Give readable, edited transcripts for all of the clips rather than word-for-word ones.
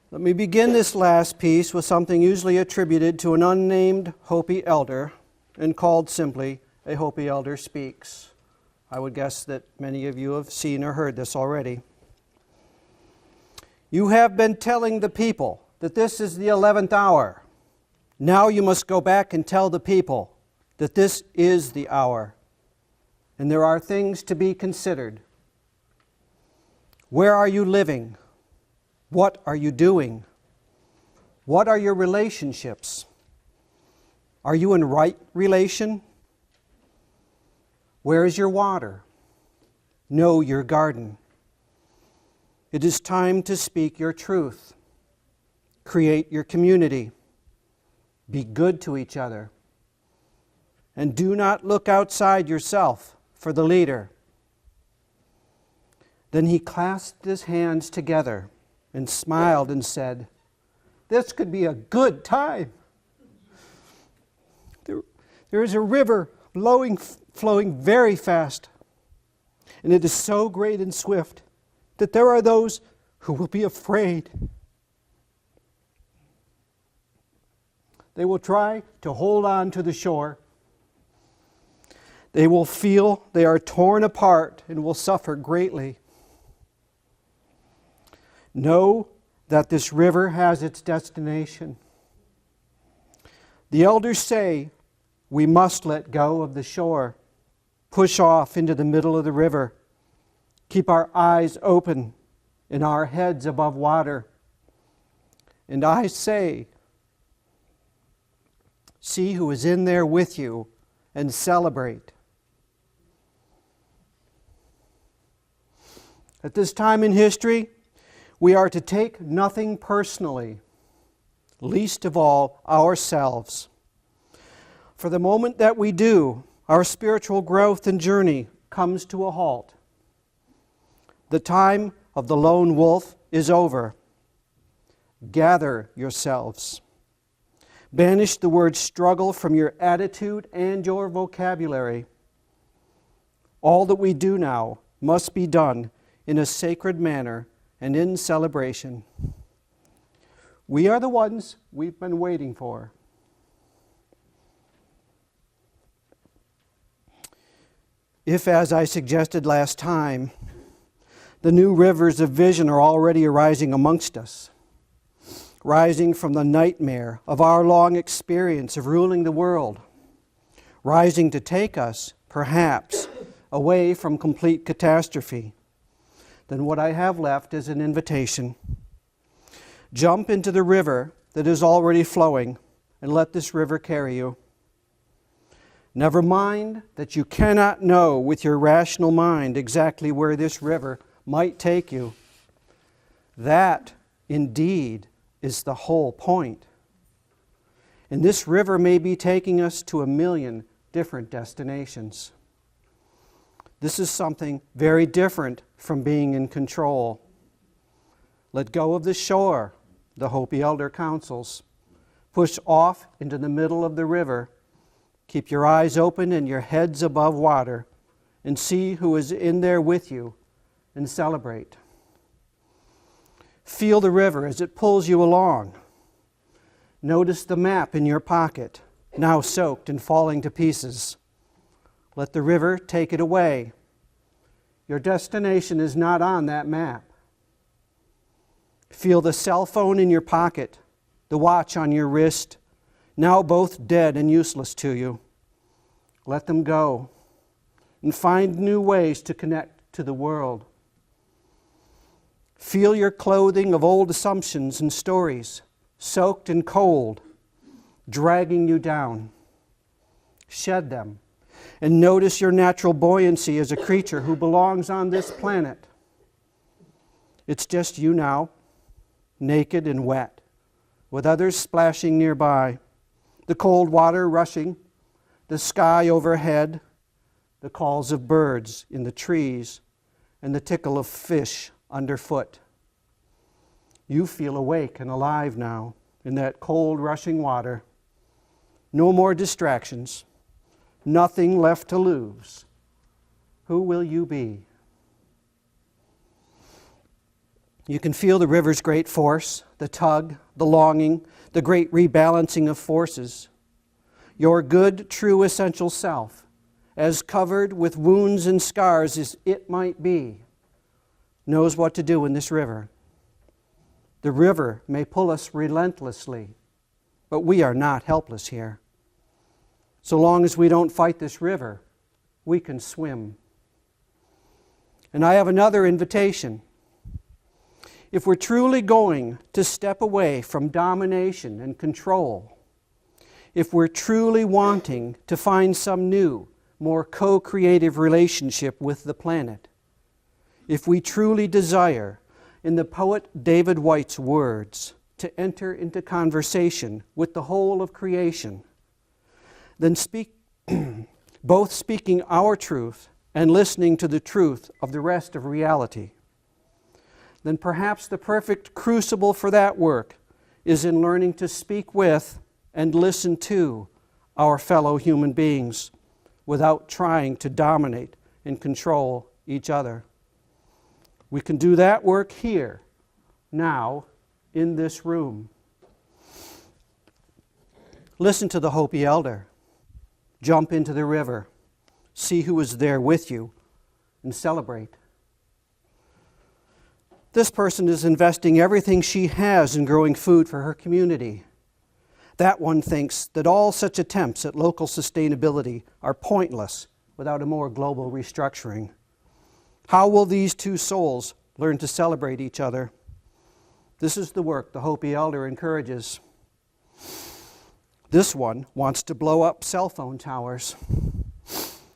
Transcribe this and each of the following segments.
Let me begin this last piece with something usually attributed to an unnamed Hopi elder and called simply, A Hopi Elder Speaks. I would guess that many of you have seen or heard this already. You have been telling the people that this is the 11th hour. Now you must go back and tell the people that this is the hour. And there are things to be considered. Where are you living? What are you doing? What are your relationships? Are you in right relation? Where is your water? Know your garden. It is time to speak your truth. Create your community. Be good to each other. And do not look outside yourself for the leader. Then he clasped his hands together and smiled and said, "This could be a good time. There is a river flowing very fast, and it is so great and swift that there are those who will be afraid. They will try to hold on to the shore. They will feel they are torn apart and will suffer greatly. Know that this river has its destination. The elders say we must let go of the shore, push off into the middle of the river, keep our eyes open and our heads above water. And I say, see who is in there with you and celebrate." At this time in history, we are to take nothing personally, least of all ourselves. For the moment that we do, our spiritual growth and journey comes to a halt. The time of the lone wolf is over. Gather yourselves. Banish the word struggle from your attitude and your vocabulary. All that we do now must be done in a sacred manner and in celebration. We are the ones we've been waiting for. If, as I suggested last time, the new rivers of vision are already arising amongst us, rising from the nightmare of our long experience of ruling the world, rising to take us, perhaps, away from complete catastrophe, then what I have left is an invitation. Jump into the river that is already flowing and let this river carry you. Never mind that you cannot know with your rational mind exactly where this river might take you. That, indeed, is the whole point. And this river may be taking us to 1,000,000 different destinations. This is something very different from being in control. Let go of the shore, the Hopi elder counsels. Push off into the middle of the river. Keep your eyes open and your heads above water, and see who is in there with you, and celebrate. Feel the river as it pulls you along. Notice the map in your pocket, now soaked and falling to pieces. Let the river take it away. Your destination is not on that map. Feel the cell phone in your pocket, the watch on your wrist, now both dead and useless to you. Let them go and find new ways to connect to the world. Feel your clothing of old assumptions and stories, soaked and cold, dragging you down. Shed them. And notice your natural buoyancy as a creature who belongs on this planet. It's just you now, naked and wet, with others splashing nearby, the cold water rushing, the sky overhead, the calls of birds in the trees, and the tickle of fish underfoot. You feel awake and alive now in that cold rushing water. No more distractions. Nothing left to lose. Who will you be? You can feel the river's great force, the tug, the longing, the great rebalancing of forces. Your good, true, essential self, as covered with wounds and scars as it might be, knows what to do in this river. The river may pull us relentlessly, but we are not helpless here. So long as we don't fight this river, we can swim. And I have another invitation. If we're truly going to step away from domination and control, if we're truly wanting to find some new, more co-creative relationship with the planet, if we truly desire, in the poet David White's words, to enter into conversation with the whole of creation, then both speaking our truth and listening to the truth of the rest of reality, then perhaps the perfect crucible for that work is in learning to speak with and listen to our fellow human beings without trying to dominate and control each other. We can do that work here, now, in this room. Listen to the Hopi elder. Jump into the river. See who is there with you and celebrate. This person is investing everything she has in growing food for her community. That one thinks that all such attempts at local sustainability are pointless without a more global restructuring. How will these two souls learn to celebrate each other? This is the work the Hopi elder encourages. This one wants to blow up cell phone towers.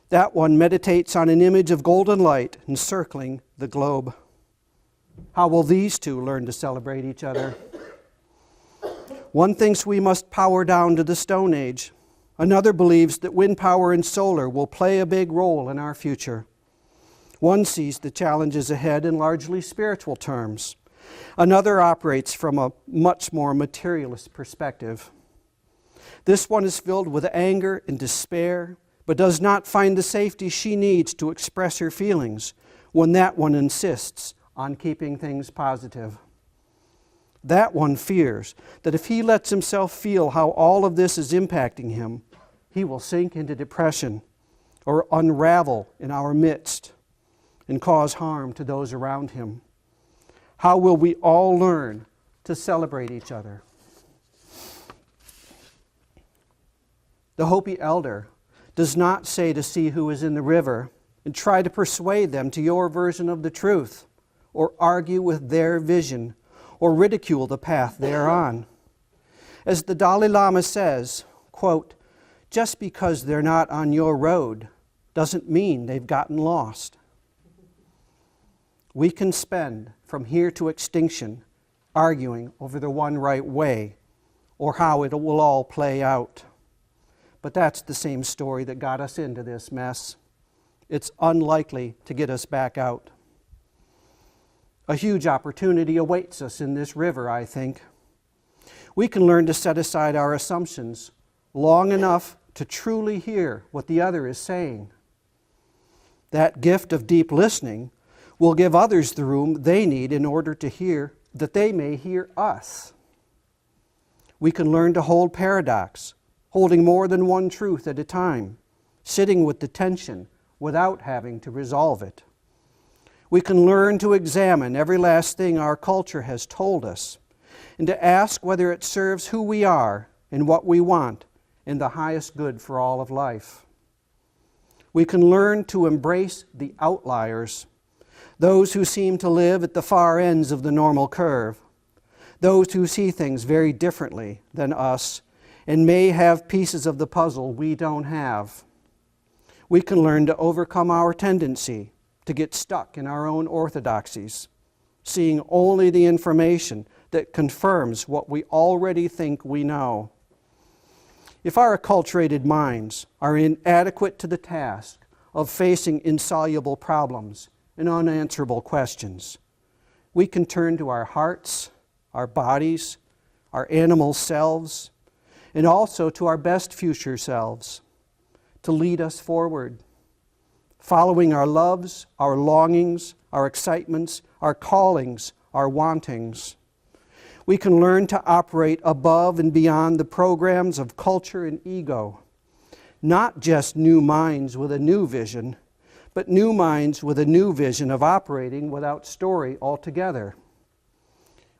That one meditates on an image of golden light encircling the globe. How will these two learn to celebrate each other? One thinks we must power down to the Stone Age. Another believes that wind power and solar will play a big role in our future. One sees the challenges ahead in largely spiritual terms. Another operates from a much more materialist perspective. This one is filled with anger and despair, but does not find the safety she needs to express her feelings when that one insists on keeping things positive. That one fears that if he lets himself feel how all of this is impacting him, he will sink into depression or unravel in our midst and cause harm to those around him. How will we all learn to celebrate each other? The Hopi elder does not say to see who is in the river and try to persuade them to your version of the truth, or argue with their vision, or ridicule the path they are on. As the Dalai Lama says, quote, just because they're not on your road doesn't mean they've gotten lost. We can spend from here to extinction arguing over the one right way or how it will all play out. But that's the same story that got us into this mess. It's unlikely to get us back out. A huge opportunity awaits us in this river, I think. We can learn to set aside our assumptions long enough to truly hear what the other is saying. That gift of deep listening will give others the room they need in order to hear, that they may hear us. We can learn to hold paradox, holding more than one truth at a time, sitting with the tension without having to resolve it. We can learn to examine every last thing our culture has told us and to ask whether it serves who we are and what we want and the highest good for all of life. We can learn to embrace the outliers, those who seem to live at the far ends of the normal curve, those who see things very differently than us and may have pieces of the puzzle we don't have. We can learn to overcome our tendency to get stuck in our own orthodoxies, seeing only the information that confirms what we already think we know. If our acculturated minds are inadequate to the task of facing insoluble problems and unanswerable questions, we can turn to our hearts, our bodies, our animal selves, and also to our best future selves to lead us forward, following our loves, our longings, our excitements, our callings, our wantings. We can learn to operate above and beyond the programs of culture and ego. Not just new minds with a new vision, but new minds with a new vision of operating without story altogether.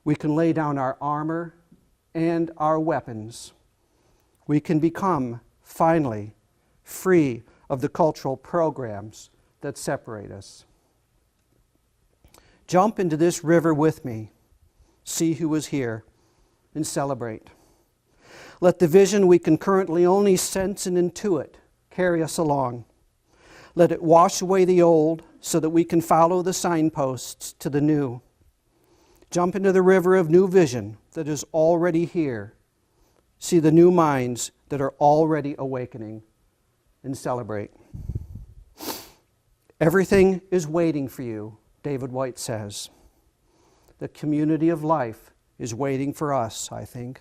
We can lay down our armor and our weapons. We can become, finally, free of the cultural programs that separate us. Jump into this river with me, see who is here, and celebrate. Let the vision we can currently only sense and intuit carry us along. Let it wash away the old so that we can follow the signposts to the new. Jump into the river of new vision that is already here. See the new minds that are already awakening, and celebrate. Everything is waiting for you, David White says. The community of life is waiting for us, I think.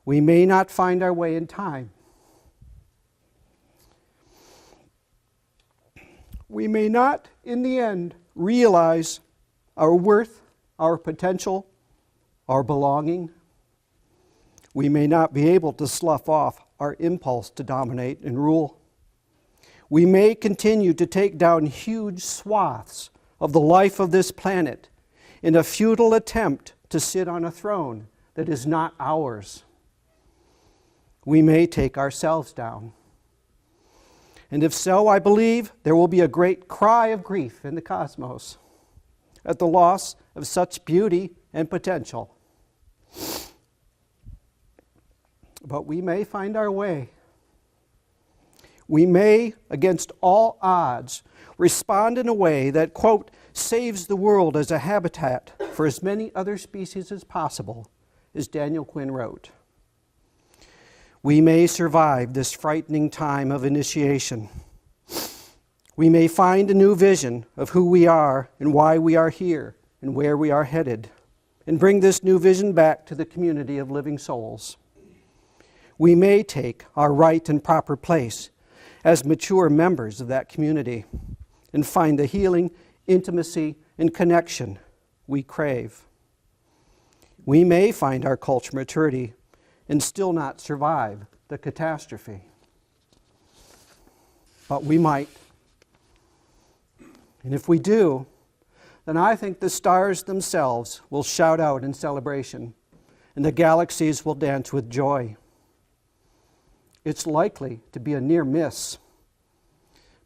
We may not find our way in time. We may not, in the end, realize our worth, our potential, our belonging. We may not be able to slough off our impulse to dominate and rule. We may continue to take down huge swaths of the life of this planet in a futile attempt to sit on a throne that is not ours. We may take ourselves down. And if so, I believe there will be a great cry of grief in the cosmos at the loss of such beauty and potential. But we may find our way. We may, against all odds, respond in a way that, quote, saves the world as a habitat for as many other species as possible, as Daniel Quinn wrote. We may survive this frightening time of initiation. We may find a new vision of who we are and why we are here and where we are headed, and bring this new vision back to the community of living souls. We may take our right and proper place as mature members of that community and find the healing, intimacy, and connection we crave. We may find our culture maturity and still not survive the catastrophe. But we might. And if we do, then I think the stars themselves will shout out in celebration, and the galaxies will dance with joy. It's likely to be a near miss,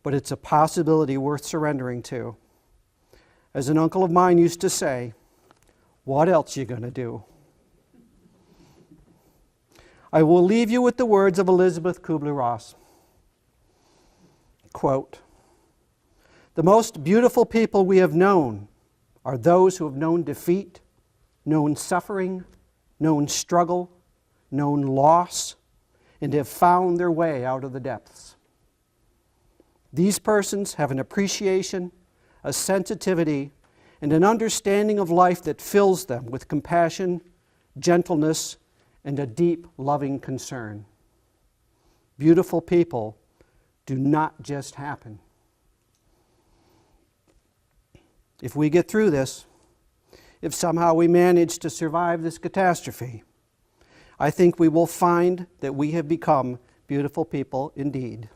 but it's a possibility worth surrendering to. As an uncle of mine used to say, what else you gonna do? I will leave you with the words of Elizabeth Kubler-Ross. Quote, the most beautiful people we have known are those who have known defeat, known suffering, known struggle, known loss, and have found their way out of the depths. These persons have an appreciation, a sensitivity, and an understanding of life that fills them with compassion, gentleness, and a deep, loving concern. Beautiful people do not just happen. If we get through this, if somehow we manage to survive this catastrophe, I think we will find that we have become beautiful people indeed.